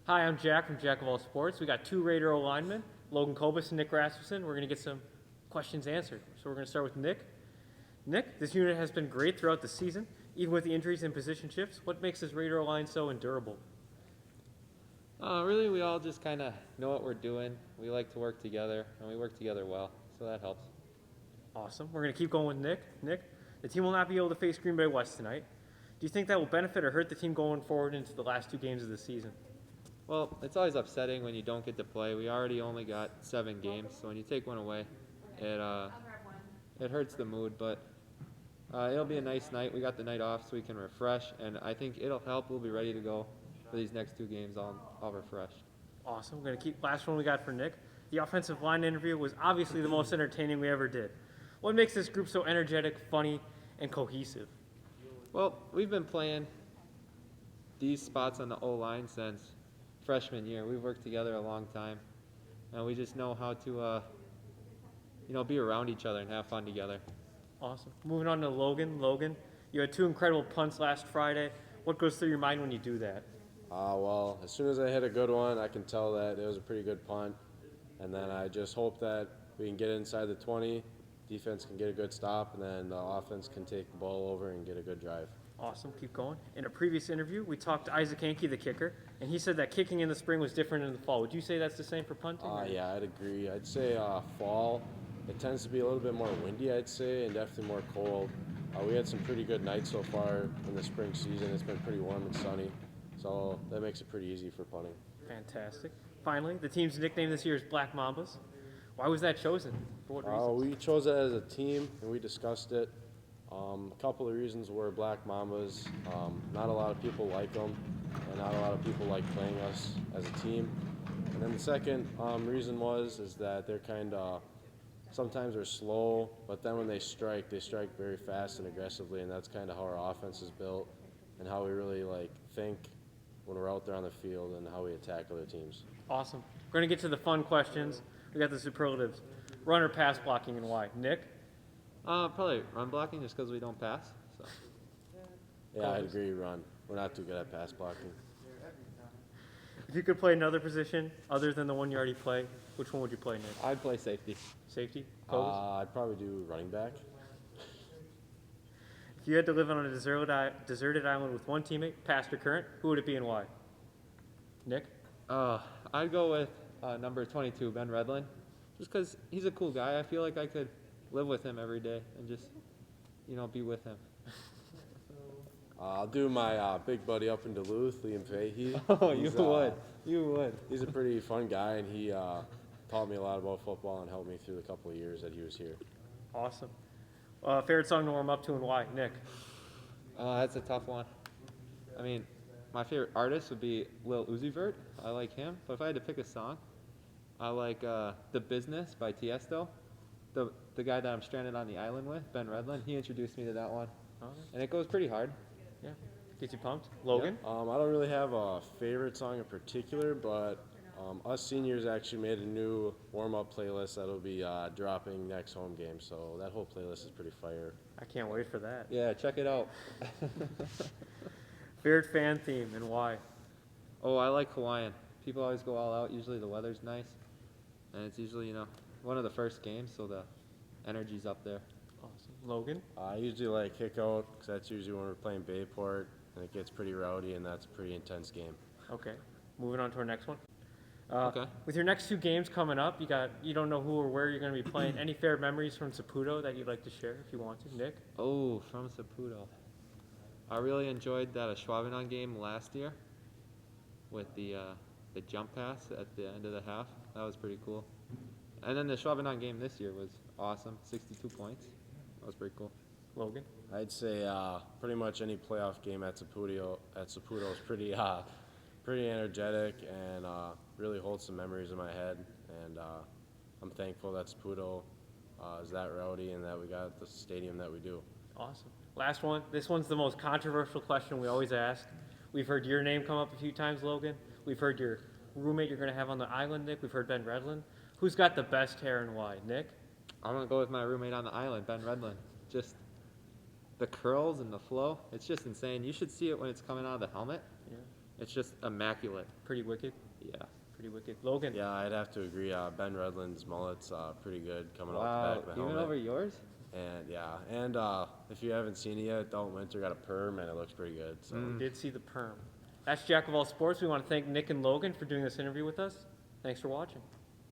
Hi, I'm Jack from Jack of All Sports. We got two Raider linemen, Logan Kobus and Nick Rasmussen. We're going to get some questions answered. So we're going to start with Nick. Nick, this unit has been great throughout the season, even with the injuries and position shifts. What makes this Raider line so endurable? Really, we all just kind of know what we're doing. We like to work together, and we work together well, so that helps. Awesome. We're going to keep going with Nick. Nick, the team will not be able to face Green Bay West tonight. Do you think that will benefit or hurt the team going forward into the last two games of the season? Well, it's always upsetting when you don't get to play. We already only got 7 games, so when you take one away, it hurts the mood. But it'll be a nice night. We got the night off, so we can refresh, and I think it'll help. We'll be ready to go for these next 2 games all refreshed. Awesome. We're going to keep last one we got for Nick. The offensive line interview was obviously the most entertaining we ever did. What makes this group so energetic, funny, and cohesive? Well, we've been playing these spots on the O-line since freshman year. We've worked together a long time, and we just know how to, be around each other and have fun together. Awesome. Moving on to Logan. Logan, you had 2 incredible punts last Friday. What goes through your mind when you do that? Well, as soon as I hit a good one, I can tell that it was a pretty good punt. And then I just hope that we can get inside the 20, defense can get a good stop, and then the offense can take the ball over and get a good drive. Awesome. Keep going. In a previous interview, we talked to Isaac Hankey, the kicker, and he said that kicking in the spring was different in the fall. Would you say that's the same for punting? Yeah, I'd agree. I'd say fall, it tends to be a little bit more windy, I'd say, and definitely more cold. We had some pretty good nights so far in the spring season. It's been pretty warm and sunny, so that makes it pretty easy for punting. Fantastic. Finally, the team's nickname this year is Black Mambas. Why was that chosen? For what reasons? We chose it as a team, and we discussed it. A couple of reasons were Black Mambas. Not a lot of people like them, and not a lot of people like playing us as a team. And then the second reason is that they're kind of sometimes they're slow, but then when they strike very fast and aggressively, and that's kind of how our offense is built and how we really think when we're out there on the field and how we attack other teams. Awesome. We're going to get to the fun questions. We got the superlatives. Run or pass blocking and why? Nick? Probably run blocking just because we don't pass. So. Yeah, I'd agree, run. We're not too good at pass blocking. If you could play another position other than the one you already play, which one would you play, Nick? I'd play safety. Safety? I'd probably do running back. If you had to live on a deserted island with one teammate, past or current, who would it be and why? Nick? I'd go with number 22, Ben Redlin, just because he's a cool guy. I feel like I could live with him every day and just, be with him. I'll do my big buddy up in Duluth, Liam Fahey. Oh, you would. He's a pretty fun guy, and he taught me a lot about football and helped me through the couple of years that he was here. Awesome. Favorite song to warm up to and why? Nick? That's a tough one. I mean, my favorite artist would be Lil Uzi Vert. I like him. But if I had to pick a song, I like The Business by Tiesto. The guy that I'm stranded on the island with, Ben Redlin, he introduced me to that one. And it goes pretty hard. Yeah. Gets you pumped. Logan? I don't really have a favorite song in particular, but us seniors actually made a new warm-up playlist that'll be dropping next home game. So that whole playlist is pretty fire. I can't wait for that. Yeah, check it out. Favorite fan theme and why? Oh, I like Hawaiian. People always go all out. Usually the weather's nice. And it's usually, one of the first games, so the energy's up there. Awesome. Logan? I usually like kick out because that's usually when we're playing Bayport, and it gets pretty rowdy, and that's a pretty intense game. Okay. Moving on to our next one. Okay. With your next 2 games coming up, you don't know who or where you're going to be playing. Any favorite memories from Saputo that you'd like to share if you want to? Nick? Oh, from Saputo. I really enjoyed that Schwabenon game last year with the jump pass at the end of the half. That was pretty cool. And then the Schwabenon game this year was awesome, 62 points. That was pretty cool. Logan? I'd say pretty much any playoff game at Saputo is pretty energetic and really holds some memories in my head. And I'm thankful that Saputo is that rowdy and that we got the stadium that we do. Awesome. Last one. This one's the most controversial question we always ask. We've heard your name come up a few times, Logan. We've heard your roommate you're going to have on the island, Nick. We've heard Ben Redlin. Who's got the best hair and why? Nick? I'm going to go with my roommate on the island, Ben Redlin. Just the curls and the flow. It's just insane. You should see it when it's coming out of the helmet. Yeah. It's just immaculate. Pretty wicked. Yeah. Pretty wicked. Logan. Yeah, I'd have to agree. Ben Redland's mullet's pretty good coming off the Wow. back of the Even helmet. over yours? And yeah, and if you haven't seen it yet, Dalton Winter got a perm and it looks pretty good. So We did see the perm. That's Jack of All Sports. We want to thank Nick and Logan for doing this interview with us. Thanks for watching.